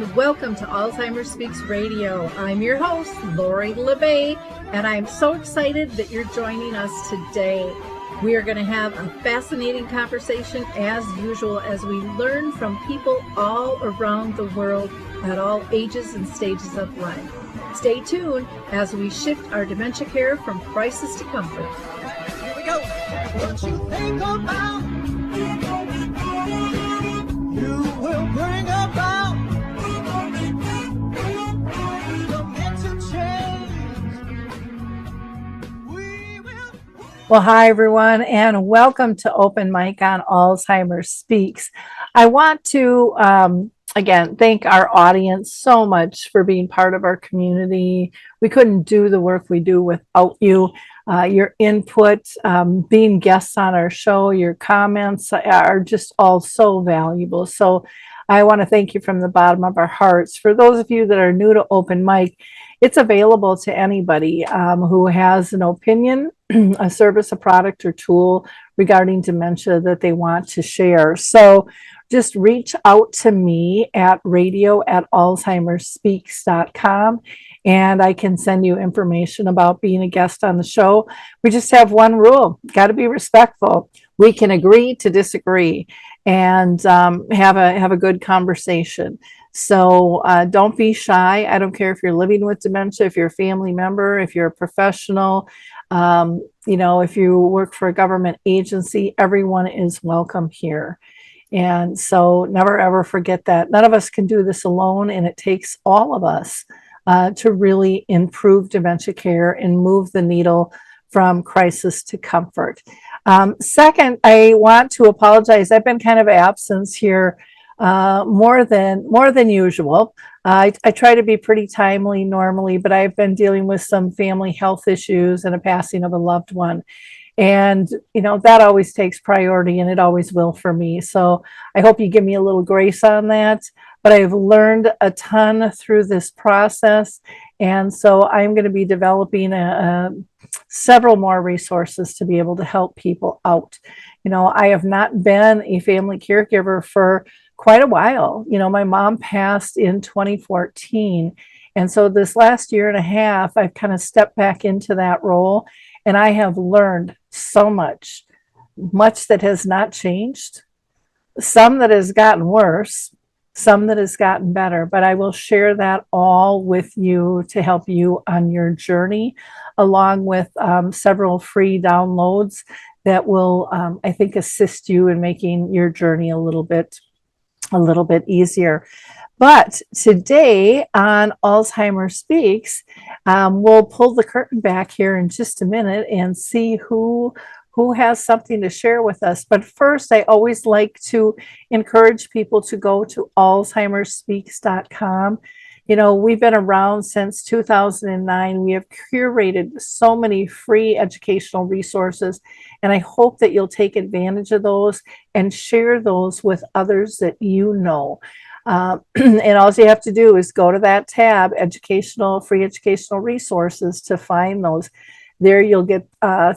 and welcome to Alzheimer Speaks Radio. I'm your host, Lori La Bey, and I'm so excited that you're joining us today. We are going to have a fascinating conversation as usual as we learn from people all around the world at all ages and stages of life. Stay tuned as we shift our dementia care from crisis to comfort. Here we go. What you think about, you will bring about dementia change. We will. Well, hi, everyone, and welcome to Open Mic on Alzheimer Speaks. I want to, again, thank our audience so much for being part of our community. We couldn't do the work we do without you. Your input, being guests on our show, your comments are just all so valuable. So I want to thank you from the bottom of our hearts. For those of you that are new to Open Mic, it's available to anybody who has an opinion, a service, a product, or tool regarding dementia that they want to share. So just reach out to me at radio@alzheimerspeaks.com. And I can send you information about being a guest on the show. We just have one rule: got to be respectful. We can agree to disagree and have a good conversation. So don't be shy. I don't care if you're living with dementia, if you're a family member, if you're a professional, if you work for a government agency, everyone is welcome here. And so never ever forget that. None of us can do this alone, and it takes all of us to really improve dementia care and move the needle from crisis to comfort. Second, I want to apologize. I've been kind of absent here more than usual. I try to be pretty timely normally, but I've been dealing with some family health issues and a passing of a loved one. And, that always takes priority, and it always will for me. So I hope you give me a little grace on that. But I've learned a ton through this process. And so I'm going to be developing several more resources to be able to help people out. I have not been a family caregiver for quite a while. My mom passed in 2014. And so this last year and a half, I've kind of stepped back into that role. And I have learned so much that has not changed, some that has gotten worse, some that has gotten better, but I will share that all with you to help you on your journey, along with several free downloads that will, I think, assist you in making your journey a little bit easier. But today on Alzheimer Speaks, we'll pull the curtain back here in just a minute and see who has something to share with us. But first, I always like to encourage people to go to alzheimerspeaks.com. We've been around since 2009. We have curated so many free educational resources, and I hope that you'll take advantage of those and share those with others that you know. And all you have to do is go to that tab, free educational resources, to find those. There you'll get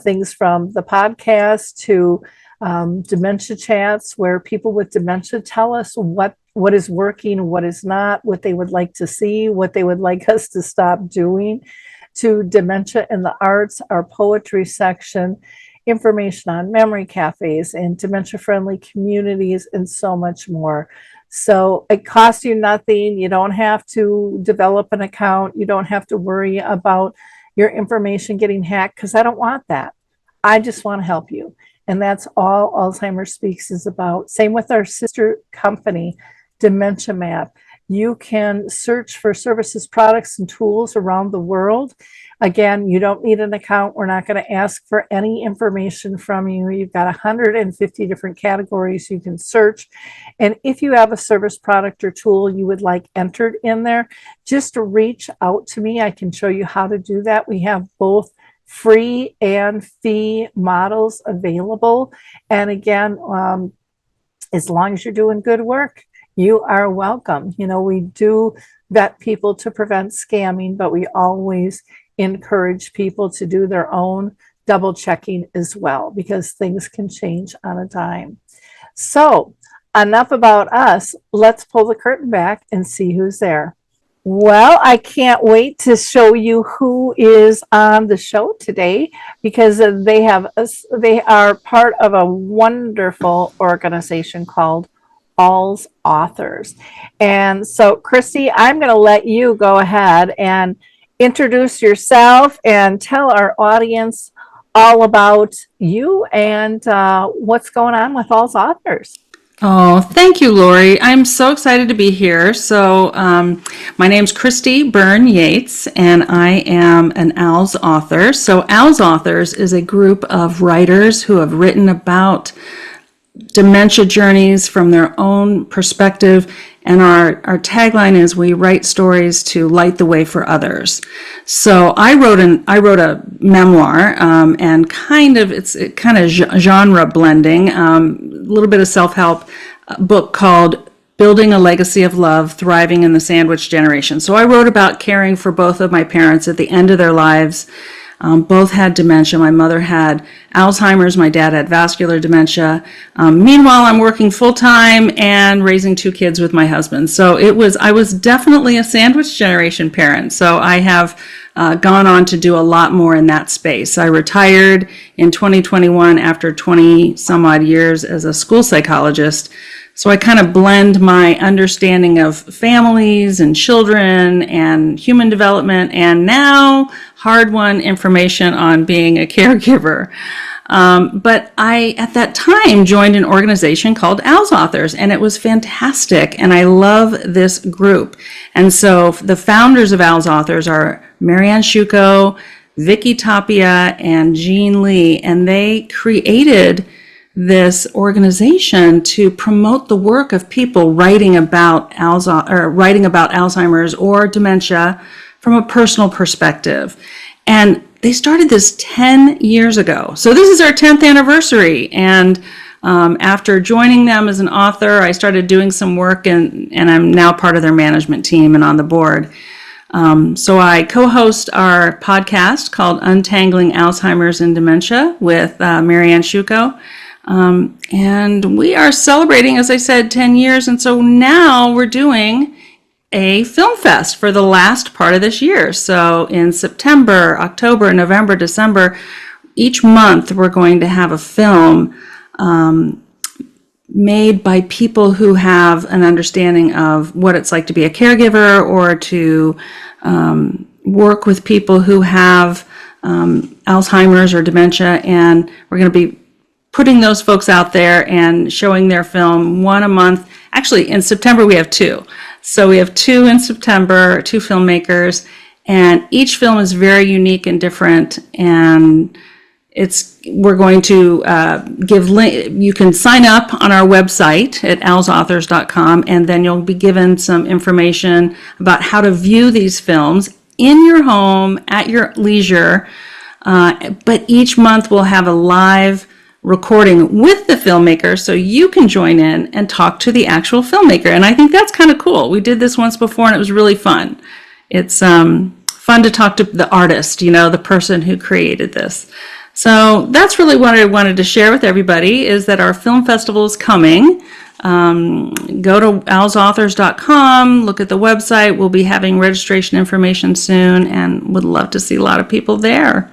things from the podcast to dementia chats, where people with dementia tell us what is working, what is not, what they would like to see, what they would like us to stop doing, to dementia in the arts, our poetry section, information on memory cafes and dementia-friendly communities, and so much more. So it costs you nothing. You don't have to develop an account. You don't have to worry about your information getting hacked, because I don't want that. I just want to help you. And that's all Alzheimer Speaks is about. Same with our sister company, Dementia Map. You can search for services, products, and tools around the world. Again, you don't need an account. We're not going to ask for any information from you. You've got 150 different categories you can search. And if you have a service, product, or tool you would like entered in there, just reach out to me. I can show you how to do that. We have both free and fee models available. And again, as long as you're doing good work, you are welcome. We do vet people to prevent scamming, but we always encourage people to do their own double checking as well, because things can change on a dime. So enough about us. Let's pull the curtain back and see who's there. Well, I can't wait to show you who is on the show today because they are part of a wonderful organization called AlzAuthors. And so, Christy, I'm going to let you go ahead and introduce yourself and tell our audience all about you and what's going on with AlzAuthors. Oh, thank you, Lori. I'm so excited to be here. So, my name's Christy Byrne Yates, and I am an AlzAuthor. So, AlzAuthors is a group of writers who have written about dementia journeys from their own perspective, and our tagline is "We write stories to light the way for others." So I wrote a memoir, and it's kind of genre blending, a little bit of self-help book called "Building a Legacy of Love: Thriving in the Sandwich Generation." So I wrote about caring for both of my parents at the end of their lives. Both had dementia. My mother had Alzheimer's. My dad had vascular dementia. Meanwhile, I'm working full-time and raising 2 kids with my husband. So I was definitely a sandwich generation parent. So I have gone on to do a lot more in that space. I retired in 2021 after 20 some odd years as a school psychologist. So I kind of blend my understanding of families and children and human development and now hard-won information on being a caregiver. But I, at that time, joined an organization called AlzAuthors, and it was fantastic, and I love this group. And so the founders of AlzAuthors are Marianne Shuko, Vicky Tapia, and Jean Lee, and they created this organization to promote the work of people writing about Alzheimer's or dementia from a personal perspective. And they started this 10 years ago. So this is our 10th anniversary. And after joining them as an author, I started doing some work, and I'm now part of their management team and on the board. So I co-host our podcast called Untangling Alzheimer's and Dementia with Marianne Shuko. And we are celebrating, as I said, 10 years. And so now we're doing a film fest for the last part of this year. So in September, October, November, December, each month we're going to have a film made by people who have an understanding of what it's like to be a caregiver or to work with people who have Alzheimer's or dementia. And we're going to be putting those folks out there and showing their film, one a month. Actually, in September, we have 2. So we have 2 in September, 2 filmmakers, and each film is very unique and different. And we're going to you can sign up on our website at alzauthors.com, and then you'll be given some information about how to view these films in your home at your leisure. But each month we'll have a live recording with the filmmaker so you can join in and talk to the actual filmmaker. And I think that's kind of cool. We did this once before and it was really fun. It's fun to talk to the artist, the person who created this. So that's really what I wanted to share with everybody, is that our film festival is coming. Go to alzauthors.com, look at the website. We'll be having registration information soon and would love to see a lot of people there.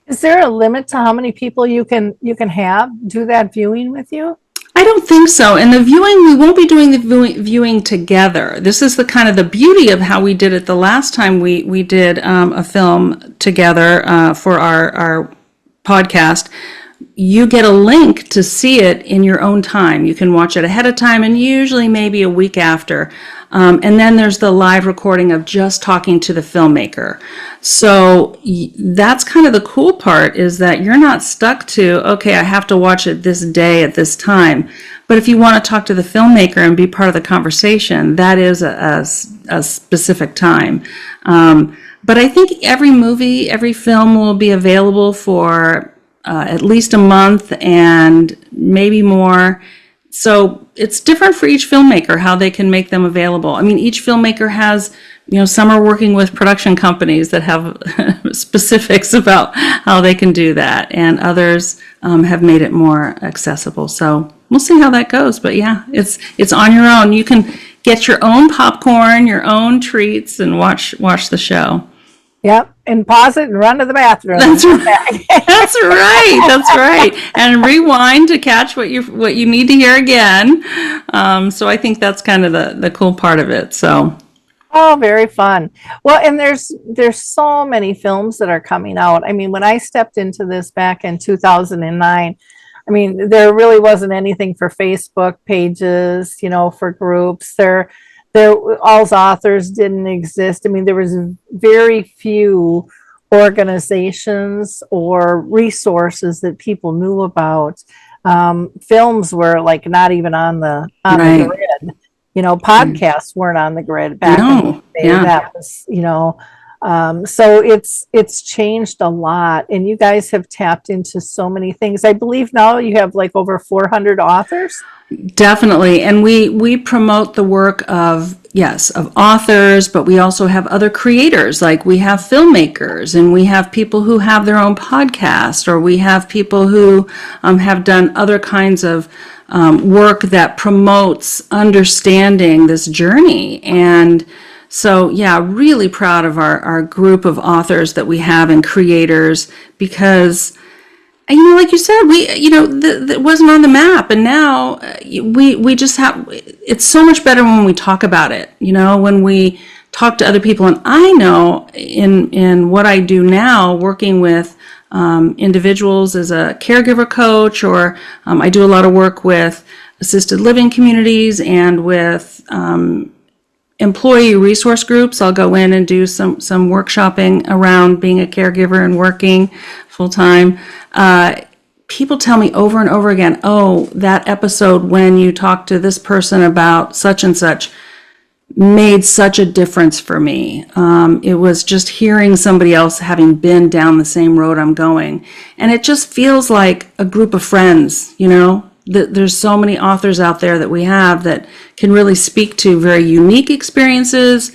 Is there a limit to how many people you can have do that viewing with you? I don't think so. And the viewing, we won't be doing the viewing together. This is the kind of the beauty of how we did it the last time we did a film together for our podcast. You get a link to see it in your own time. You can watch it ahead of time and usually maybe a week after. And then there's the live recording of just talking to the filmmaker. So that's kind of the cool part, is that you're not stuck to, okay, I have to watch it this day at this time. But if you want to talk to the filmmaker and be part of the conversation, that is a specific time. But I think every film will be available for at least a month and maybe more. So it's different for each filmmaker how they can make them available. I mean, each filmmaker has, some are working with production companies that have specifics about how they can do that, and others have made it more accessible. So we'll see how that goes. But yeah, it's on your own. You can get your own popcorn, your own treats, and watch the show. Yep, and pause it and run to the bathroom. That's right. That's right. That's right. And rewind to catch what you need to hear again. So I think that's kind of the cool part of it. So. Oh, very fun. Well, and there's so many films that are coming out. I mean, when I stepped into this back in 2009, I mean, there really wasn't anything for Facebook pages, for groups. There AlzAuthors didn't exist. I mean, there was very few organizations or resources that people knew about. Films were like not even on the grid. Podcasts weren't on the grid back in the day. Yeah. That was, so it's changed a lot, and you guys have tapped into so many things. I believe now you have like over 400 authors. Definitely. And we promote the work of authors, but we also have other creators. Like we have filmmakers, and we have people who have their own podcast, or we have people who have done other kinds of work that promotes understanding this journey. And so, yeah, really proud of our group of authors that we have and creators, because like you said, it wasn't on the map, and now we just have. It's so much better when we talk about it. When we talk to other people, and I know in what I do now, working with individuals as a caregiver coach, or I do a lot of work with assisted living communities and with employee resource groups. I'll go in and do some workshopping around being a caregiver and working full time. People tell me over and over again, oh, that episode when you talked to this person about such and such made such a difference for me. It was just hearing somebody else having been down the same road I'm going. And it just feels like a group of friends, There's so many authors out there that we have that can really speak to very unique experiences.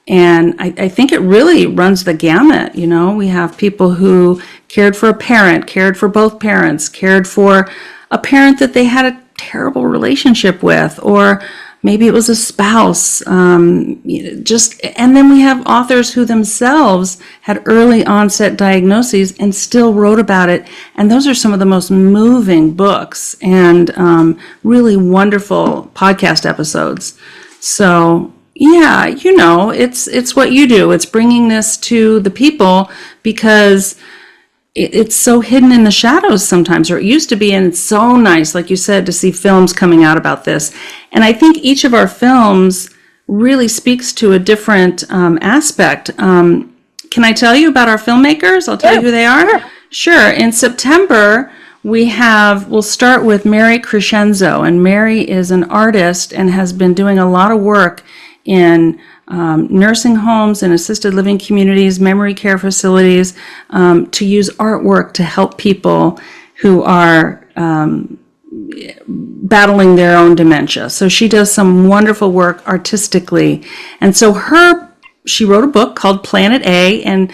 And I think it really runs the gamut. We have people who cared for a parent, cared for both parents, cared for a parent that they had a terrible relationship with, or maybe it was a spouse. And then we have authors who themselves had early onset diagnoses and still wrote about it. And those are some of the most moving books and really wonderful podcast episodes. So yeah, it's what you do. It's bringing this to the people, because it's so hidden in the shadows sometimes, or it used to be, and it's so nice, like you said, to see films coming out about this. And I think each of our films really speaks to a different aspect. Can I tell you about our filmmakers? I'll tell you who they are. Sure. In September, we'll start with Mary Crescenzo, and Mary is an artist and has been doing a lot of work in nursing homes and assisted living communities, memory care facilities, to use artwork to help people who are battling their own dementia. So she does some wonderful work artistically. And so she wrote a book called Planet A, and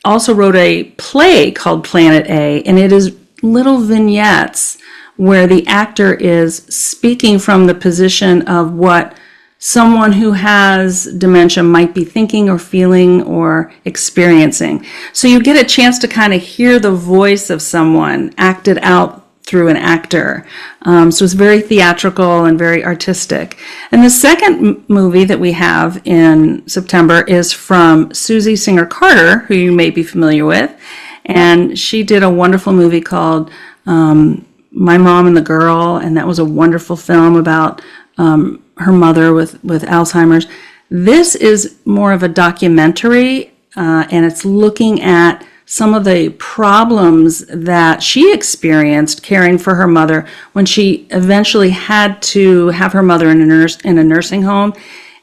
also wrote a play called Planet A, and it is little vignettes where the actor is speaking from the position of what someone who has dementia might be thinking or feeling or experiencing. So you get a chance to kind of hear the voice of someone acted out through an actor. So it's very theatrical and very artistic. And the second movie that we have in September is from Susie Singer Carter, who you may be familiar with. And she did a wonderful movie called My Mom and the Girl, and that was a wonderful film about her mother with Alzheimer's. This is more of a documentary, and it's looking at some of the problems that she experienced caring for her mother when she eventually had to have her mother in a nursing home,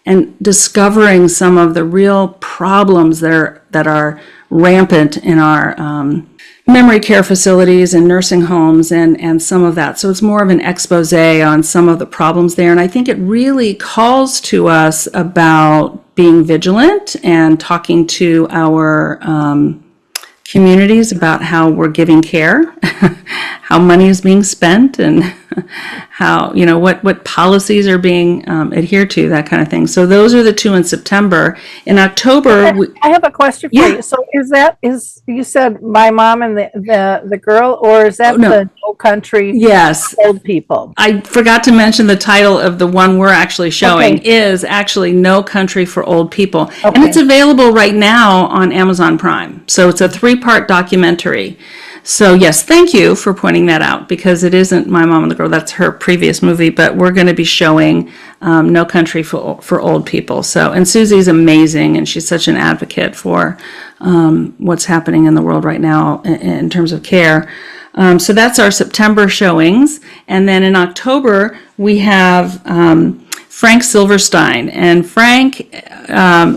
and discovering some of the real problems that are rampant in our memory care facilities and nursing homes, and some of that. So it's more of an expose on some of the problems there. And I think it really calls to us about being vigilant and talking to our communities about how we're giving care, how money is being spent and how, what policies are being adhered to, that kind of thing. So those are the two in September. In October, I have a question for you. So is you said My Mom and the Girl, or is that no. the No Country Yes. for Old People? I forgot to mention the title of the one we're actually showing is actually No Country for Old People. And it's available right now on Amazon Prime. So it's a 3-part documentary. So yes, thank you for pointing that out, because it isn't My Mom and the Girl. That's her previous movie, but we're going to be showing No Country for Old People. So, and Susie's amazing, and she's such an advocate for what's happening in the world right now in terms of care. So that's our September showings. And then in October, we have Frank Silverstein. And Frank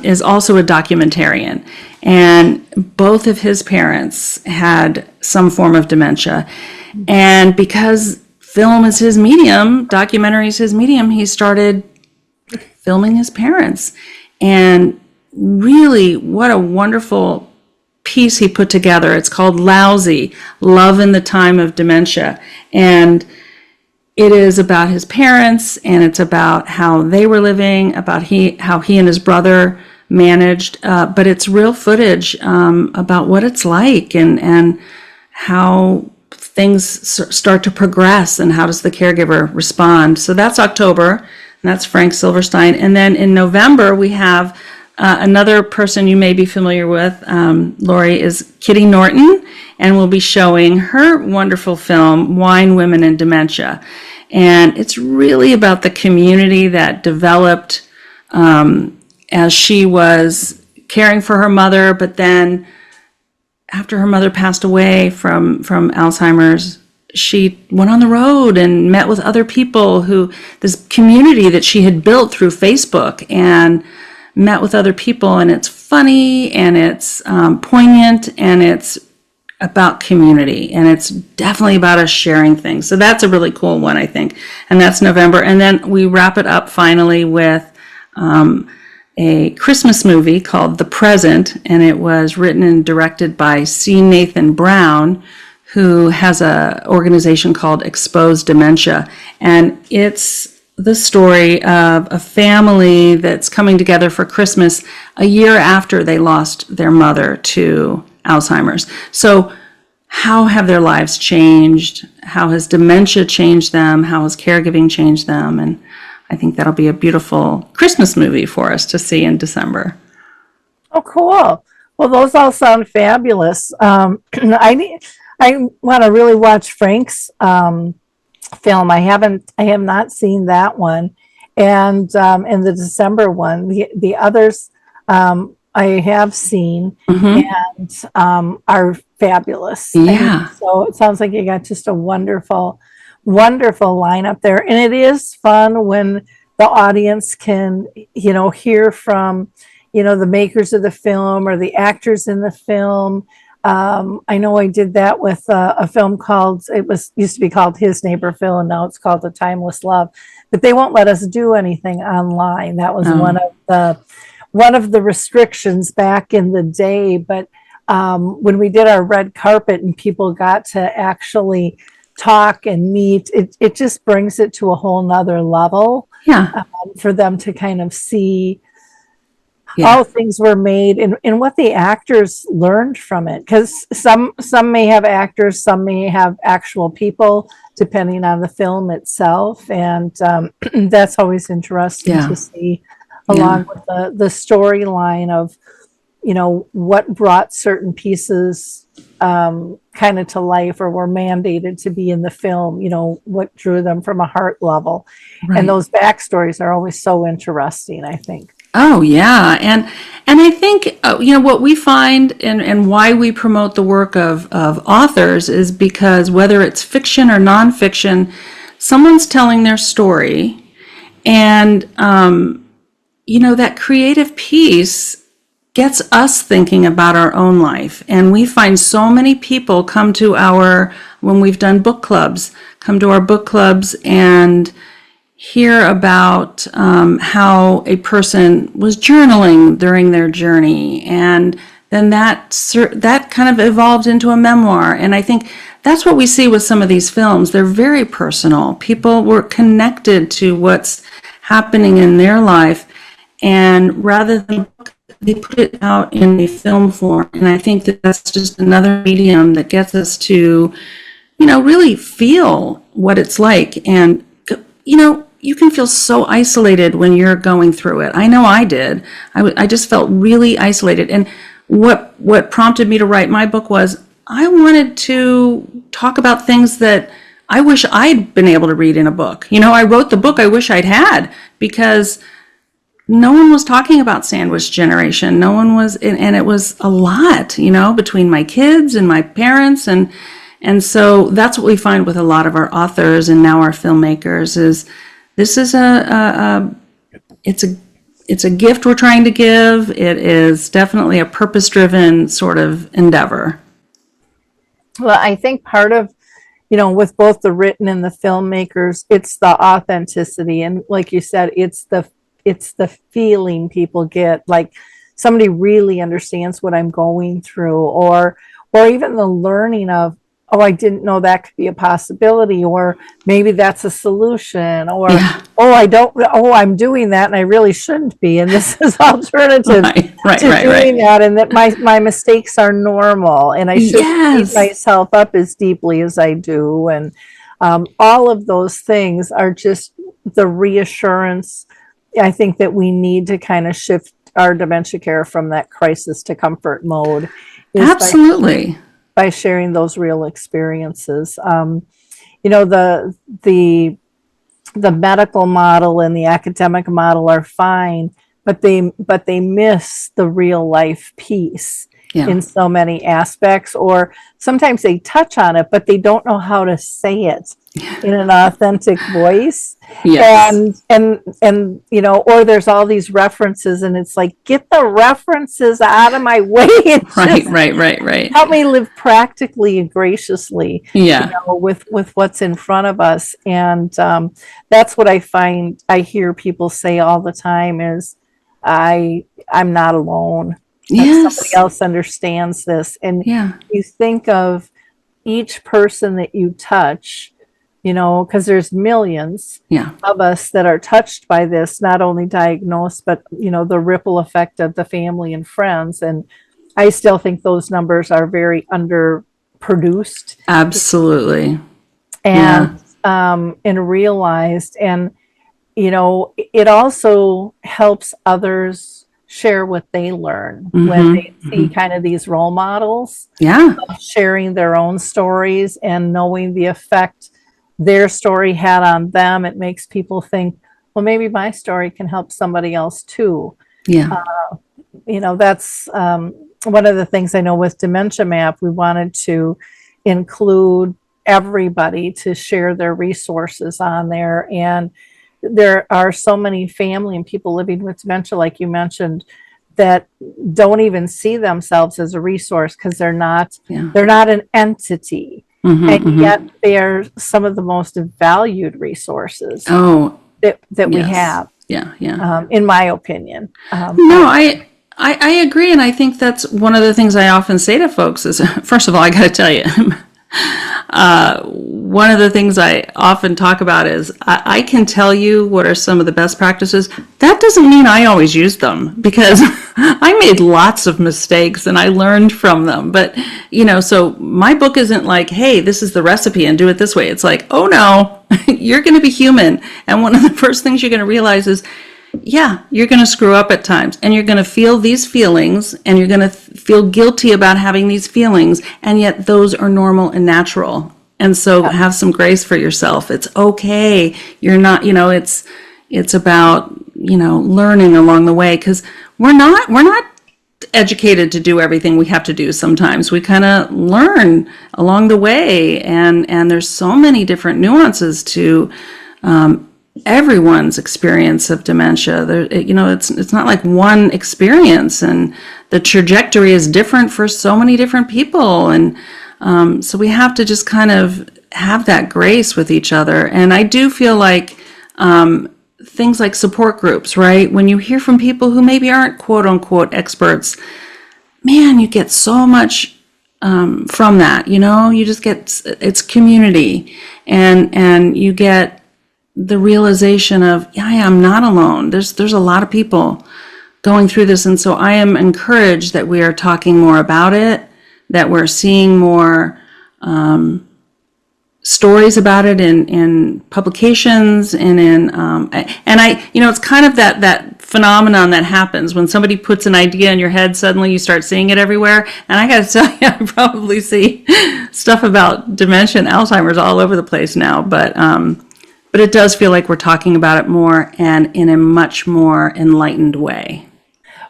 is also a documentarian. And both of his parents had some form of dementia. And because film is his medium, documentary is his medium, he started filming his parents. And really, what a wonderful piece he put together. It's called Lousy, Love in the Time of Dementia. And it is about his parents, and it's about how they were living, about how he and his brother managed, but it's real footage about what it's like and how things start to progress and how does the caregiver respond. So that's October, and that's Frank Silverstein. And then in November, we have another person you may be familiar with, Lori, is Kitty Norton, and we'll be showing her wonderful film, Wine, Women, and Dementia. And it's really about the community that developed as she was caring for her mother, but then after her mother passed away from Alzheimer's, she went on the road and met with other people this community that she had built through Facebook, and met with other people, and it's funny, and it's poignant, and it's about community, and it's definitely about us sharing things. So that's a really cool one, I think, and that's November. And then we wrap it up finally with a Christmas movie called The Present, and it was written and directed by C. Nathan Brown, who has an organization called Expose Dementia, and it's the story of a family that's coming together for Christmas a year after they lost their mother to Alzheimer's. So how have their lives changed? How has dementia changed them? How has caregiving changed them? And I think that'll be a beautiful Christmas movie for us to see in December. Oh, cool. Well, those all sound fabulous. I want to really watch Frank's film. I have not seen that one, and the December one. The others I have seen, and are fabulous. Yeah. So it sounds like you got just a wonderful lineup there, and it is fun when the audience can hear from the makers of the film or the actors in the film. I know I did that with a film called, used to be called His Neighbor Phil, and now it's called The Timeless Love. But they won't let us do anything online. That was one of the restrictions back in the day. But when we did our red carpet and people got to actually talk and meet, it just brings it to a whole nother level. Yeah. For them to kind of see how things were made and what the actors learned from it, because some may have actors, some may have actual people, depending on the film itself, and that's always interesting to see, along with the storyline of what brought certain pieces kind of to life or were mandated to be in the film, what drew them from a heart level. And those backstories are always so interesting, I think. Oh, yeah. And I think, what we find and why we promote the work of authors is because whether it's fiction or nonfiction, someone's telling their story. And, that creative piece gets us thinking about our own life. And we find so many people when we've done book clubs, come to our book clubs and hear about how a person was journaling during their journey, and then that kind of evolved into a memoir. And I think that's what we see with some of these films. They're very personal. People were connected to what's happening in their life, and rather than they put it out in a film form. And I think that that's just another medium that gets us to, really feel what it's like. And, you can feel so isolated when you're going through it. I know I did. I just felt really isolated. And what prompted me to write my book was I wanted to talk about things that I wish I'd been able to read in a book. I wrote the book I wish I'd had, because no one was talking about sandwich generation. No one was, and it was a lot, between my kids and my parents. And so that's what we find with a lot of our authors and now our filmmakers is this is it's a gift we're trying to give. It is definitely a purpose-driven sort of endeavor. Well, I think part of, with both the written and the filmmakers, it's the authenticity. And like you said, it's the feeling people get, like somebody really understands what I'm going through, or even the learning of, oh, I didn't know that could be a possibility, or maybe that's a solution, or I'm doing that and I really shouldn't be, and this is alternative to doing that, and that my mistakes are normal, and I shouldn't beat myself up as deeply as I do, and all of those things are just the reassurance. I think that we need to kind of shift our dementia care from that crisis to comfort mode. Absolutely. By sharing those real experiences. The medical model and the academic model are fine, but they miss the real life piece in so many aspects, or sometimes they touch on it, but they don't know how to say it in an authentic voice. Yes. And or there's all these references, and it's like, get the references out of my way. Right. Help me live practically and graciously, with what's in front of us. And that's what I find I hear people say all the time is, I'm not alone. Somebody else understands this. And you think of each person that you touch, because there's millions of us that are touched by this, not only diagnosed, but, the ripple effect of the family and friends. And I still think those numbers are very underproduced. Absolutely. And realized. And, it also helps others share what they learn when they see kind of these role models, sharing their own stories and knowing the effect their story had on them. It makes people think, well, maybe my story can help somebody else too. That's one of the things I know with Dementia Map. We wanted to include everybody to share their resources on there, and there are so many family and people living with dementia, like you mentioned, that don't even see themselves as a resource because they're not an entity. And yet they are some of the most valued resources that we have. In my opinion. I agree, and I think that's one of the things I often say to folks is, first of all, I got to tell you, one of the things I often talk about is I can tell you what are some of the best practices. That doesn't mean I always use them, because I made lots of mistakes and I learned from them. But, so my book isn't like, hey, this is the recipe and do it this way. It's like, oh no, you're going to be human. And one of the first things you're going to realize is, you're going to screw up at times, and you're going to feel these feelings, and you're going to feel guilty about having these feelings, and yet those are normal and natural. And so have some grace for yourself. It's okay. You're not, it's about, learning along the way, because we're not educated to do everything we have to do. Sometimes we kind of learn along the way, and there's so many different nuances to everyone's experience of dementia. It's not like one experience, and the trajectory is different for so many different people. And so we have to just kind of have that grace with each other. And I do feel like things like support groups, right? When you hear from people who maybe aren't quote unquote experts, man, you get so much from that. You just get, it's community, and you get the realization of, yeah, I'm not alone. There's a lot of people going through this, and so I am encouraged that we are talking more about it, that we're seeing more stories about it in publications and it's kind of that phenomenon that happens when somebody puts an idea in your head, suddenly you start seeing it everywhere. And I got to tell you, I probably see stuff about dementia and Alzheimer's all over the place now, but it does feel like we're talking about it more and in a much more enlightened way.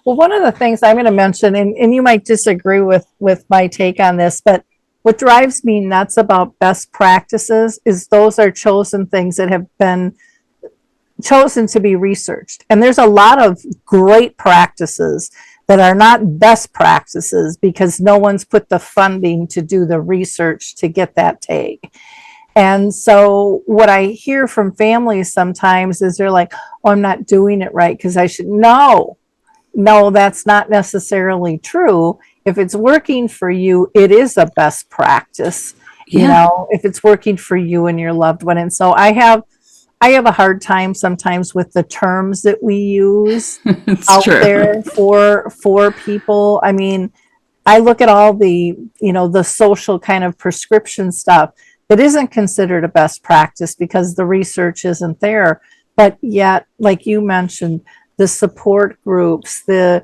Well, one of the things I'm going to mention, and you might disagree with my take on this, but what drives me nuts about best practices is those are chosen things that have been chosen to be researched. And there's a lot of great practices that are not best practices because no one's put the funding to do the research to get that tag. And so what I hear from families sometimes is they're like, oh, I'm not doing it right because I should. No, that's not necessarily true. If it's working for you, it is a best practice, if it's working for you and your loved one. And so I have a hard time sometimes with the terms that we use out there for people. I mean, I look at all the, the social kind of prescription stuff that isn't considered a best practice because the research isn't there. But yet, like you mentioned, the support groups, the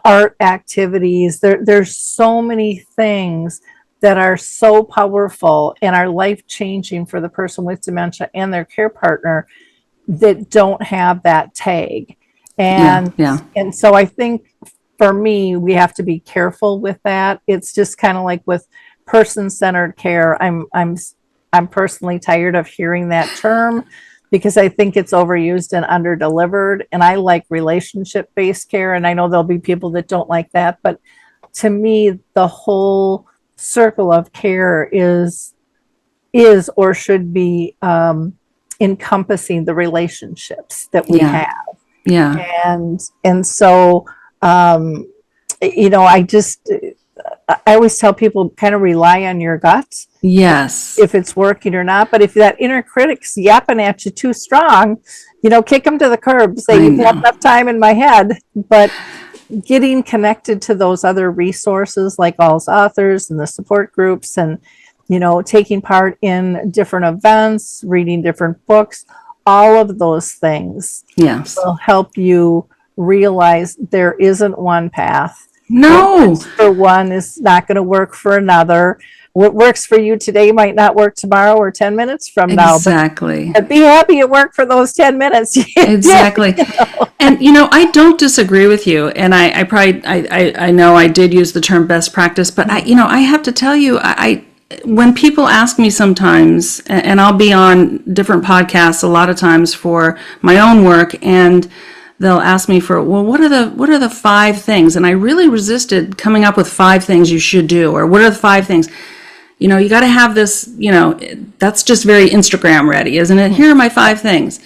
art activities, there's so many things that are so powerful and are life-changing for the person with dementia and their care partner that don't have that tag. And so I think for me, we have to be careful with that. It's just kind of like with person-centered care. I'm personally tired of hearing that term because I think it's overused and underdelivered. And I like relationship-based care. And I know there'll be people that don't like that. But to me, the whole circle of care is or should be encompassing the relationships that we have. Yeah. And so, I always tell people kind of rely on your gut. Yes. If it's working or not. But if that inner critic's yapping at you too strong, kick them to the curb. Say, you've had enough time in my head. But getting connected to those other resources like AlzAuthors and the support groups and, taking part in different events, reading different books, all of those things will help you realize there isn't one path. No. What works for one is not going to work for another. What works for you today might not work tomorrow or 10 minutes from now. Exactly. But be happy it worked for those 10 minutes. Exactly. And, I don't disagree with you. And I know I did use the term best practice, but I have to tell you, when people ask me sometimes, and I'll be on different podcasts a lot of times for my own work, and they'll ask me for, well, what are the 5 things? And I really resisted coming up with 5 things you should do, or what are the 5 things? You got to have this, that's just very Instagram ready, isn't it? Here are my 5 things.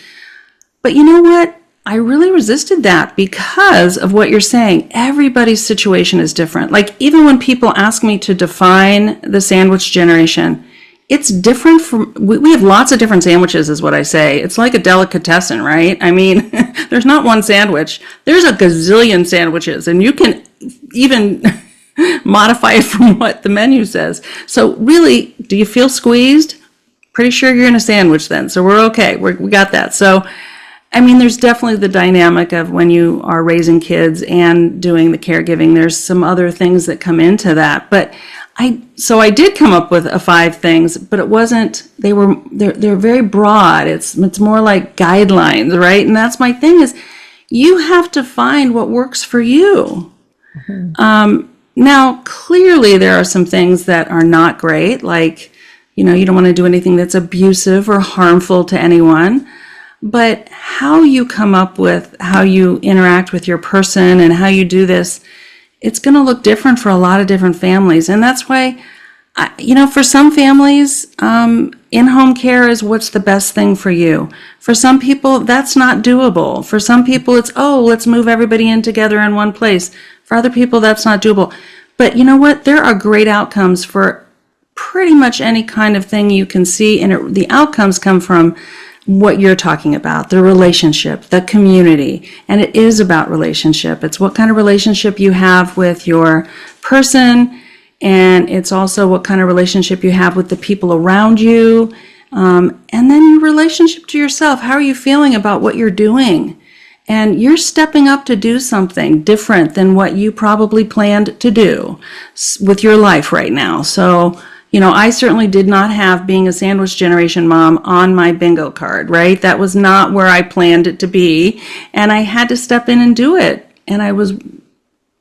But you know what? I really resisted that because of what you're saying. Everybody's situation is different. Like, even when people ask me to define the sandwich generation, it's different from, we have lots of different sandwiches is what I say. It's like a delicatessen, right? I mean, there's not one sandwich. There's a gazillion sandwiches, and you can even modify it from what the menu says. So really, do you feel squeezed? Pretty sure you're in a sandwich then. So we're okay. We got that. So, I mean, there's definitely the dynamic of when you are raising kids and doing the caregiving, there's some other things that come into that. But I did come up with 5 things, but it wasn't, they're very broad. It's more like guidelines, right? And that's my thing is you have to find what works for you. Mm-hmm. Now, clearly there are some things that are not great, like, you don't want to do anything that's abusive or harmful to anyone. But how you come up with how you interact with your person and how you do this, it's going to look different for a lot of different families. And that's why For some families, in-home care is what's the best thing for you. For some people, that's not doable. For some people, it's, oh, let's move everybody in together in one place. For other people, that's not doable. But you know what? There are great outcomes for pretty much any kind of thing you can see, and the outcomes come from what you're talking about, the relationship, the community, and it is about relationship. It's what kind of relationship you have with your person, and it's also what kind of relationship you have with the people around you, and then your relationship to yourself. How are you feeling about what you're doing? And you're stepping up to do something different than what you probably planned to do with your life right now. So, I certainly did not have being a sandwich generation mom on my bingo card, right? That was not where I planned it to be. And I had to step in and do it. And I was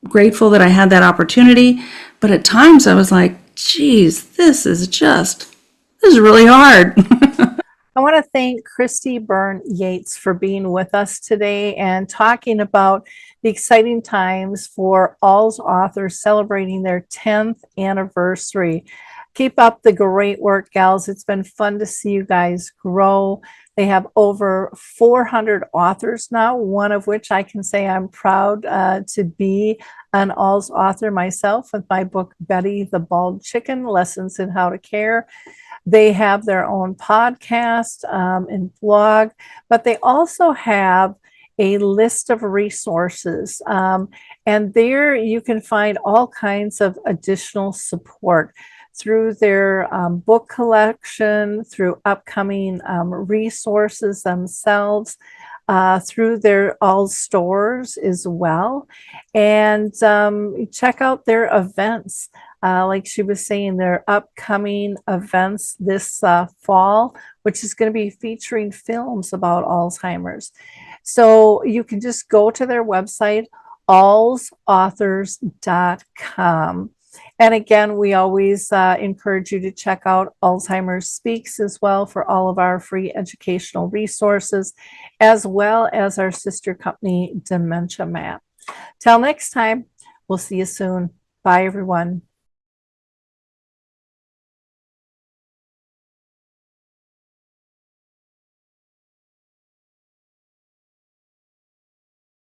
grateful that I had that opportunity. But at times I was like, geez, this is really hard. I want to thank Christy Byrne Yates for being with us today and talking about the exciting times for AlzAuthors celebrating their 10th anniversary. Keep up the great work, gals. It's been fun to see you guys grow. They have over 400 authors now, one of which I can say I'm proud to be an AlzAuthor myself with my book, Betty the Bald Chicken, Lessons in How to Care. They have their own podcast and blog, but they also have a list of resources. And there you can find all kinds of additional support through their book collection, through upcoming resources themselves, through their AlzStores as well. And check out their events. Like she was saying, their upcoming events this fall, which is going to be featuring films about Alzheimer's. So you can just go to their website, alzauthors.com. And again, we always encourage you to check out Alzheimer's Speaks as well for all of our free educational resources, as well as our sister company, Dementia Map. Till next time, we'll see you soon. Bye, everyone.